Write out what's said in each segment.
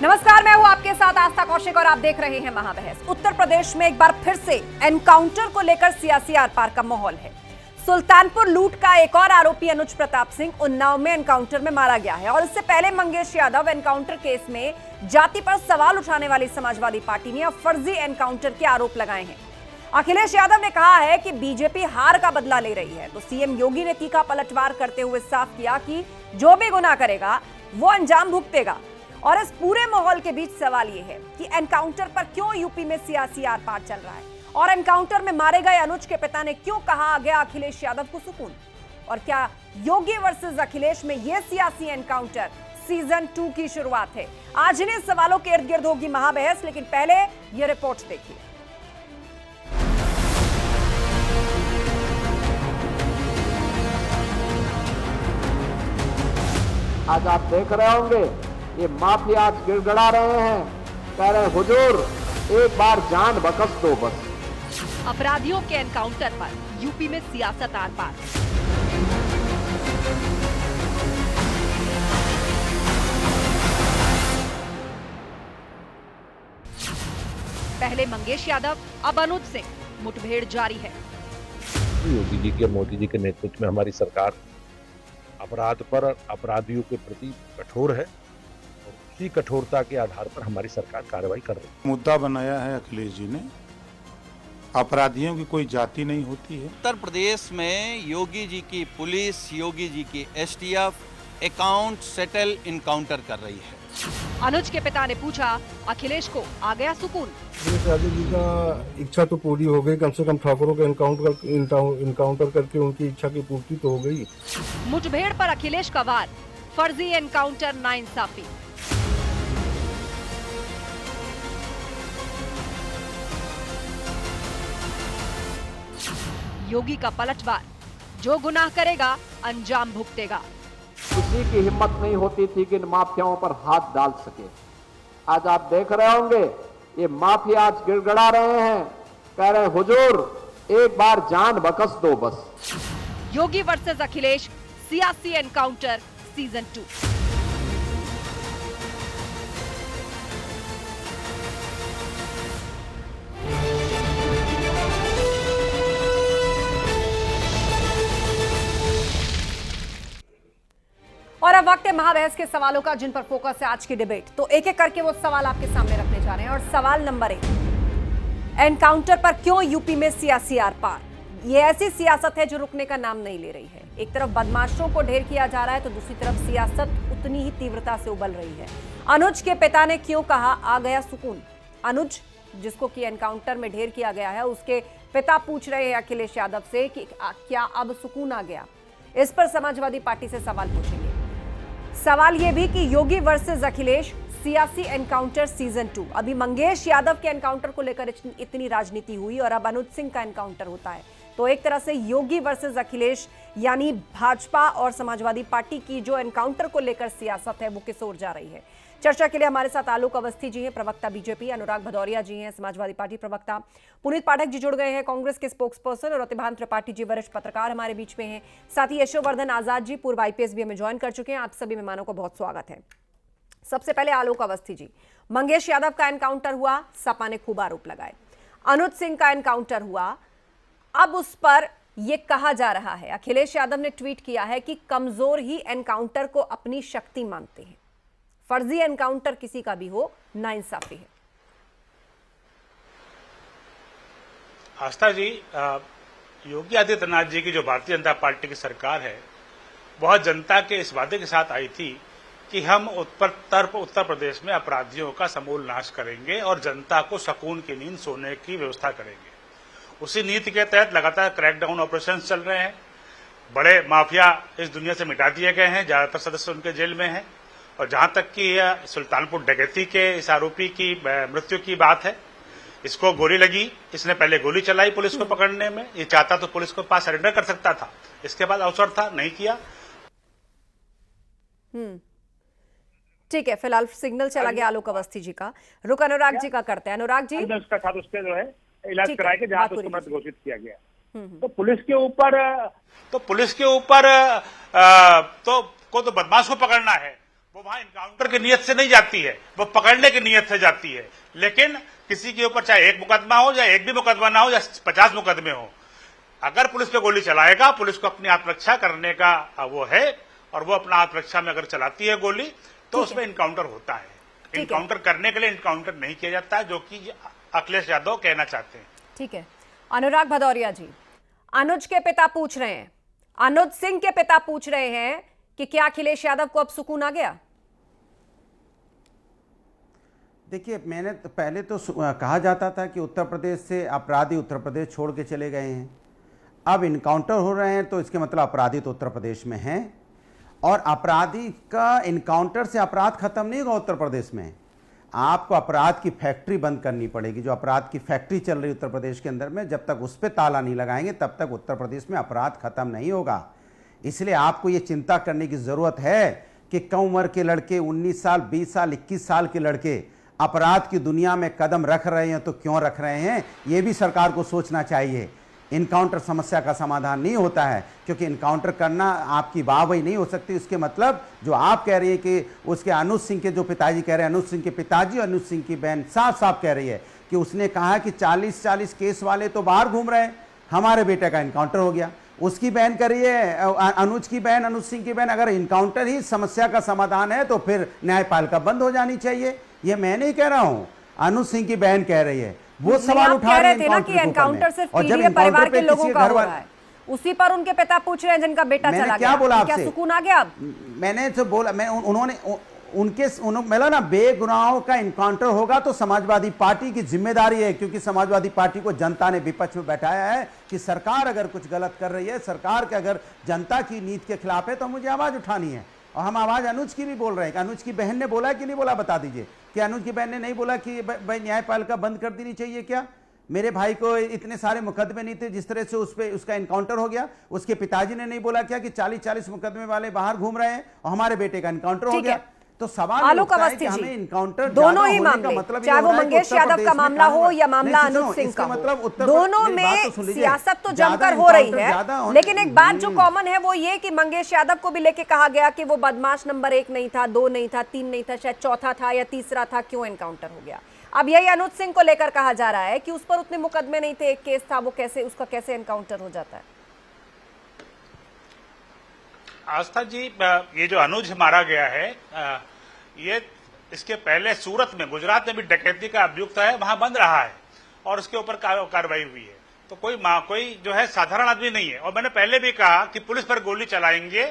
नमस्कार, मैं हूं आपके साथ आस्था कौशिक और आप देख रहे हैं महाबहस। उत्तर प्रदेश में एक बार फिर से एनकाउंटर को लेकर सियासी आर पार का माहौल है। सुल्तानपुर लूट का एक और आरोपी अनुज प्रताप सिंह उन्नाव में एनकाउंटर में मारा गया है और इससे पहले मंगेश यादव एनकाउंटर केस में जाति पर सवाल उठाने वाली समाजवादी पार्टी ने अब फर्जी एनकाउंटर के आरोप लगाए हैं। अखिलेश यादव ने कहा है कि बीजेपी हार का बदला ले रही है, तो सीएम योगी ने तीखा पलटवार करते हुए साफ किया कि जो भी गुनाह करेगा वो अंजाम भुगतेगा। और इस पूरे माहौल के बीच सवाल यह है कि एनकाउंटर पर क्यों यूपी में सियासी आर पार चल रहा है और एनकाउंटर में मारे गए अनुज के पिता ने क्यों कहा आ गया अखिलेश यादव को सुकून। और क्या योगी वर्सेस अखिलेश में यह सियासी एनकाउंटर सीजन 2 की शुरुआत है? आज इन्हीं सवालों के इर्द गिर्द होगी महाबहस, लेकिन पहले यह रिपोर्ट देखिए। आज आप देख रहे होंगे ये माफिया आज गिड़गड़ा रहे हैं, कह रहे हुजूर एक बार जान बख्श दो बस। अपराधियों के एनकाउंटर पर यूपी में सियासत आर पार। पहले मंगेश यादव, अब अनुज सिंह, मुठभेड़ जारी है। योगी जी के, मोदी जी के नेतृत्व में हमारी सरकार अपराध पर, अपराधियों के प्रति कठोर है और उसी कठोरता के आधार पर हमारी सरकार कार्रवाई कर रही है। मुद्दा बनाया है अखिलेश जी ने, अपराधियों की कोई जाति नहीं होती है। उत्तर प्रदेश में योगी जी की पुलिस, योगी जी की एसटीएफ अकाउंट सेटल इनकाउंटर कर रही है। अनुज के पिता ने पूछा, अखिलेश को आ गया सुकून? अखिलेश यादव जी का इच्छा तो पूरी हो गई, कम से कम ठाकुरों के इनकाउंटर करके उनकी इच्छा की पूर्ति तो हो गई। मुठभेड़ पर अखिलेश का वार, फर्जी एनकाउंटर नाइंसाफी। योगी का पलटवार, जो गुनाह करेगा अंजाम भुगतेगा। किसी की हिम्मत नहीं होती थी कि इन माफियाओं पर हाथ डाल सके। आज आप देख रहे होंगे ये माफिया आज गिड़गड़ा रहे हैं, कह रहे हुजूर एक बार जान बख्श दो बस। योगी वर्सेस अखिलेश सियासी एनकाउंटर सीजन 2। और अब वक्त है महाबहस के सवालों का, जिन पर फोकस है आज की डिबेट। तो एक एक करके वो सवाल आपके सामने रखने जा रहे हैं। और सवाल नंबर 1, एनकाउंटर पर क्यों यूपी में सियासी आर पार? ये ऐसी सियासत है जो रुकने का नाम नहीं ले रही है। एक तरफ बदमाशों को ढेर किया जा रहा है तो दूसरी तरफ सियासत उतनी ही तीव्रता से उबल रही है। अनुज के पिता ने क्यों कहा आ गया सुकून? अनुज जिसको कि एनकाउंटर में ढेर किया गया है, उसके पिता पूछ रहे हैं अखिलेश यादव से कि क्या अब सुकून आ गया? इस पर समाजवादी पार्टी से सवाल पूछेंगे। सवाल यह भी कि योगी वर्सेस अखिलेश सियासी एनकाउंटर सीजन 2। अभी मंगेश यादव के एनकाउंटर को लेकर इतनी राजनीति हुई और अब अनुज सिंह का एनकाउंटर होता है, तो एक तरह से योगी वर्सेस अखिलेश यानी भाजपा और समाजवादी पार्टी की जो एनकाउंटर को लेकर सियासत है वो किस ओर जा रही है। चर्चा के लिए हमारे साथ आलोक अवस्थी जी हैं, प्रवक्ता बीजेपी, अनुराग भदौरिया जी हैं, समाजवादी पार्टी प्रवक्ता, पुनीत पाठक जी जुड़ गए हैं, कांग्रेस के स्पोक्स पर्सन, और प्रतिभान त्रिपाठी जी वरिष्ठ पत्रकार हमारे बीच में हैं। साथ ही यशोवर्धन आजाद जी पूर्व आईपीएस भी हमें ज्वाइन कर चुके हैं। आप सभी मेहमानों को बहुत स्वागत है। सबसे पहले आलोक अवस्थी जी, मंगेश यादव का एनकाउंटर हुआ, सपा ने खूब आरोप लगाए। अनुज सिंह का एनकाउंटर हुआ, अब उस पर यह कहा जा रहा है, अखिलेश यादव ने ट्वीट किया है कि कमजोर ही एनकाउंटर को अपनी शक्ति मानते हैं। फर्जी एनकाउंटर किसी का भी हो, नाइंसाफी है। आस्था जी, योगी आदित्यनाथ जी की जो भारतीय जनता पार्टी की सरकार है, वह जनता के इस वादे के साथ आई थी कि हम उत्तर प्रदेश में अपराधियों का समूल नाश करेंगे और जनता को सुकून की नींद सोने की व्यवस्था करेंगे। उसी नीति के तहत लगातार क्रैकडाउन ऑपरेशन चल रहे हैं। बड़े माफिया इस दुनिया से मिटा दिए गए हैं, ज्यादातर सदस्य उनके जेल में हैं। और जहां तक कि सुल्तानपुर डकैती के इस आरोपी की मृत्यु की बात है, इसको गोली लगी, इसने पहले गोली चलाई पुलिस को पकड़ने में, ये चाहता तो पुलिस को पास सरेंडर कर सकता था, इसके बाद अवसर था, नहीं किया। ठीक है, फिलहाल सिग्नल चला गया आलोक अवस्थी जी का। रुक अनुराग जी का करते हैं। अनुराग जी, उसका साथ उसके जो है इलाज कराए के जहां उसको मृत घोषित किया गया, तो पुलिस के ऊपर तो बदमाश को पकड़ना है, वो वहां इनकाउंटर की नीयत से नहीं जाती है, वो पकड़ने की नीयत से जाती है। लेकिन किसी के ऊपर चाहे एक मुकदमा हो या एक भी मुकदमा ना हो या 50 मुकदमे हो, अगर पुलिस पे गोली चलाएगा, पुलिस को अपनी आत्मरक्षा करने का वो है, और वो अपना आत्मरक्षा में अगर चलाती है गोली तो उसमें इनकाउंटर होता है। इनकाउंटर करने के लिए इनकाउंटर नहीं किया जाता है, जो कि अखिलेश यादव कहना चाहते हैं। ठीक है, अनुराग भदौरिया जी, अनुज के पिता पूछ रहे हैं, अनुज सिंह के पिता पूछ रहे हैं कि क्या अखिलेश यादव को अब सुकून आ गया? देखिए, मैंने तो पहले तो कहा जाता था कि उत्तर प्रदेश से अपराधी उत्तर प्रदेश छोड़ के चले गए हैं, अब इनकाउंटर हो रहे हैं तो इसके मतलब अपराधी तो उत्तर प्रदेश में हैं, और अपराधी का इनकाउंटर से अपराध खत्म नहीं होगा उत्तर प्रदेश में। आपको अपराध की फैक्ट्री बंद करनी पड़ेगी, जो अपराध की फैक्ट्री चल रही है उत्तर प्रदेश के अंदर में, जब तक उस पर ताला नहीं लगाएंगे तब तक उत्तर प्रदेश में अपराध खत्म नहीं होगा। इसलिए आपको ये चिंता करने की ज़रूरत है कि कम उम्र के लड़के, 19 साल, 20 साल, 21 साल के लड़के अपराध की दुनिया में कदम रख रहे हैं, तो क्यों रख रहे हैं, ये भी सरकार को सोचना चाहिए। इनकाउंटर समस्या का समाधान नहीं होता है, क्योंकि इनकाउंटर करना आपकी वाहवाही नहीं हो सकती। उसके मतलब जो आप कह रही है कि उसके अनुज सिंह के जो पिताजी कह रहे हैं, अनुज सिंह के पिताजी और अनुज सिंह की बहन साफ साफ कह रही है कि उसने कहा कि 40 केस वाले तो बाहर घूम रहे हैं, हमारे बेटे का इनकाउंटर हो गया। उसकी बहन कह रही है, अनुज की बहन, अनुज सिंह की बहन, अगर इनकाउंटर ही समस्या का समाधान है तो फिर न्यायपालिका बंद हो जानी चाहिए। ये मैं नहीं कह रहा हूं, अनुज सिंह की बहन कह रही है। वो सवाल उठा रहे थे ना कि एनकाउंटर सिर्फ पीड़ित परिवार के लोगों का हो रहा है, उसी पर उनके पिता पूछ रहे हैं जिनका बेटा चला गया। क्या बोला आपसे? क्या सुकून आ गया अब? मैंने तो बोला, मैं उन्होंने मिला ना, बेगुनाहों का इनकाउंटर होगा तो समाजवादी पार्टी की जिम्मेदारी है, क्योंकि समाजवादी पार्टी को जनता ने विपक्ष में बैठाया है कि सरकार अगर कुछ गलत कर रही है, सरकार के अगर जनता की नीति के खिलाफ है तो मुझे आवाज उठानी है। और हम आवाज अनुज की भी बोल रहे हैं कि अनुज की बहन ने बोला कि नहीं बोला, बता दीजिए कि अनुज की बहन ने नहीं बोला कि भाई न्यायपालिका बंद कर देनी चाहिए क्या? मेरे भाई को इतने सारे मुकदमे नहीं थे, जिस तरह से उसका इनकाउंटर हो गया। उसके पिताजी ने नहीं बोला क्या कि 40 मुकदमे वाले बाहर घूम रहे हैं और हमारे बेटे का इनकाउंटर हो गया? तो सवाल आलोक अवस्थी जी, इनकाउंटर दोनों ही मामले, चाहे वो मंगेश यादव का मामला हो या मामला अनुज सिंह का हो, दोनों में सियासत तो जमकर हो रही है। लेकिन एक बात जो कॉमन है वो ये कि मंगेश यादव को भी लेके कहा गया कि वो बदमाश नंबर 1 नहीं था, 2 नहीं था, 3 नहीं था, शायद चौथा था या तीसरा था, क्यों एनकाउंटर हो गया। अब यही अनुज सिंह को लेकर कहा जा रहा है कि उस पर उतने मुकदमे नहीं थे, एक केस था, वो कैसे, उसका कैसे एनकाउंटर हो जाता है? आस्था जी, ये जो अनुज मारा गया है, ये इसके पहले सूरत में, गुजरात में भी डकैती का अभियुक्त है, वहां बंद रहा है और उसके ऊपर कार्रवाई हुई है। तो कोई जो है साधारण आदमी नहीं है। और मैंने पहले भी कहा कि पुलिस पर गोली चलाएंगे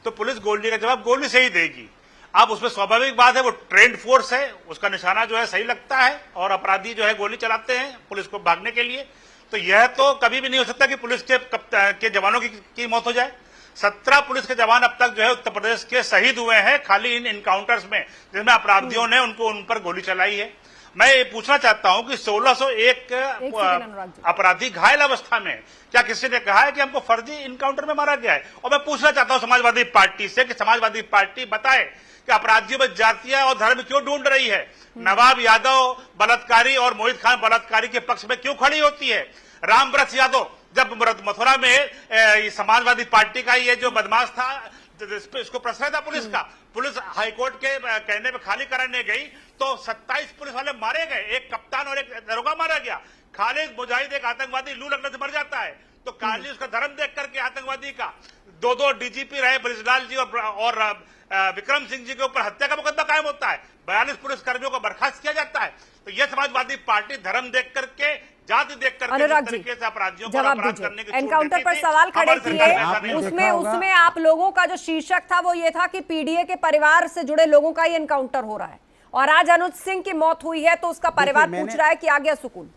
तो पुलिस गोली का जवाब गोली से ही देगी। अब उसमें स्वाभाविक बात है, वो ट्रेंड फोर्स है, उसका निशाना जो है सही लगता है और अपराधी जो है गोली चलाते हैं पुलिस को भागने के लिए। तो यह तो कभी भी नहीं हो सकता कि पुलिस के जवानों की मौत हो जाए। 17 पुलिस के जवान अब तक जो है उत्तर प्रदेश के शहीद हुए हैं खाली इन इनकाउंटर्स में, जिसमें अपराधियों ने उन पर गोली चलाई है। मैं ये पूछना चाहता हूं कि 1601 अपराधी घायल अवस्था में, क्या किसी ने कहा है कि हमको फर्जी इनकाउंटर में मारा गया है? और मैं पूछना चाहता हूं समाजवादी पार्टी से कि समाजवादी पार्टी बताए कि अपराधियों में जातियां और धर्म क्यों ढूंढ रही है? नवाब यादव बलात्कारी और मोहित खान बलात्कारी के पक्ष में क्यों खड़ी होती है? रामव्रत यादव जब मथुरा में समाजवादी पार्टी का ये जो बदमाश था, इसको प्रश्रय था पुलिस का, पुलिस हाईकोर्ट के कहने पे खाली कराने गई तो 27 पुलिस वाले मारे गए, एक कप्तान और एक दरोगा मारा गया। खालिद मुजाहिद एक आतंकवादी लू लगने से मर जाता है, तो काली उसका धर्म देख करके आतंकवादी का 2 डीजीपी रहे ब्रिजलाल जी और विक्रम सिंह जी के ऊपर हत्या का मुकदमा कायम होता है, 42 पुलिस कर्मियों को बर्खास्त किया जाता है। तो यह समाजवादी पार्टी धर्म देख करके, जाति देख करके अनुराग जी अपराधियों जवाब दीजिए। एनकाउंटर पर सवाल खड़े किए, उसमें आप लोगों का जो शीर्षक था वो ये था कि पीडीए के परिवार से जुड़े लोगों का ही एनकाउंटर हो रहा है, और आज अनुज सिंह की मौत हुई है तो उसका परिवार पूछ रहा है कि आ गया सुकून।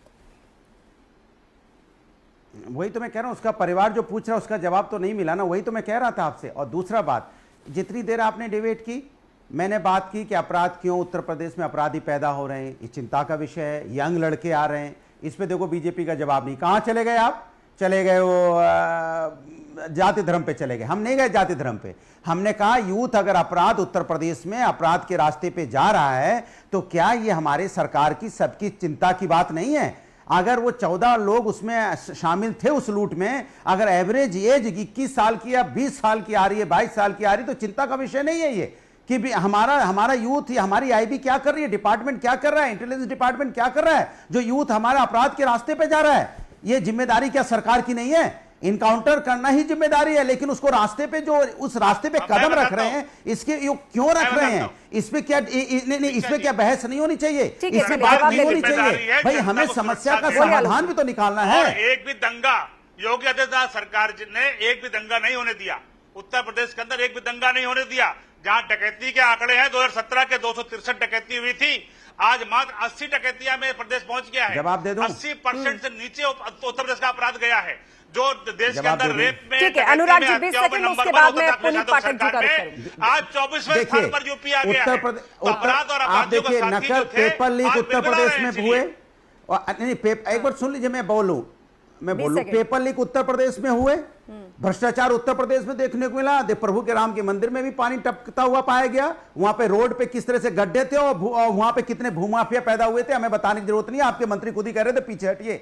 वही तो मैं कह रहा हूं, उसका परिवार जो पूछ रहा है उसका जवाब तो नहीं मिला ना, वही तो मैं कह रहा था आपसे। और दूसरा बात, जितनी देर आपने डिबेट की, मैंने बात की कि अपराध क्यों उत्तर प्रदेश में अपराधी पैदा हो रहे हैं, ये चिंता का विषय है, यंग लड़के आ रहे हैं, इस पे देखो बीजेपी का जवाब नहीं। कहां चले गए आप? चले गए वो जाति धर्म पे चले गए। हम नहीं गए जाति धर्म पे, हमने कहा यूथ अगर अपराध उत्तर प्रदेश में अपराध के रास्ते पे जा रहा है तो क्या ये हमारे सरकार की सबकी चिंता की बात नहीं है? अगर वो 14 लोग उसमें शामिल थे उस लूट में, अगर एवरेज एज 21 साल की या 20 साल की आ रही है, 22 साल की आ रही, तो चिंता का विषय नहीं है ये कि भी हमारा यूथ या हमारी आईबी क्या कर रही है, डिपार्टमेंट क्या कर रहा है, इंटेलिजेंस डिपार्टमेंट क्या कर रहा है, जो यूथ हमारा अपराध के रास्ते पे जा रहा है। ये जिम्मेदारी क्या सरकार की नहीं है? इनकाउंटर करना ही जिम्मेदारी है, लेकिन उसको रास्ते पे जो उस रास्ते पे कदम रख रहे हैं, इसके क्यों रख रहे हैं? इसमें क्या नहीं, इसमें क्या बहस नहीं होनी चाहिए? इसमें बात नहीं होनी चाहिए भाई, हमें समस्या का समाधान भी तो निकालना है। एक भी दंगा योगी आदित्यनाथ सरकार ने एक भी दंगा नहीं होने दिया। उत्तर प्रदेश के अंदर एक भी दंगा नहीं होने दिया। जहां डकैती के आंकड़े हैं 2017 के 263 डकैती हुई थी, आज मात्र 80 डकैतियां में प्रदेश पहुंच गया है। जवाब दे दूं? 80% से नीचे उत्तर प्रदेश का अपराध गया है। जो देश के अंदर रेप में, ठीक है अनुराग जी 20 सेकंड, उसके बाद में पुनीत पाठक जी का रुख करूंगी। आज 24वें स्थान पर यूपी आ गया है। आप देखिए नकल पेपर लीक उत्तर प्रदेश में हुए, नहीं एक बार सुन लीजिए, मैं बोलूं पेपर लीक उत्तर प्रदेश में हुए, भ्रष्टाचार उत्तर प्रदेश में देखने को मिला। प्रभु के राम के मंदिर में भी पानी टपकता हुआ पाया गया, वहां पे रोड पे किस तरह से गड्ढे थे और वहां पे कितने भूमाफिया पैदा हुए थे, हमें बताने की जरूरत नहीं है, आपके मंत्री खुद ही कह रहे थे पीछे हटिए।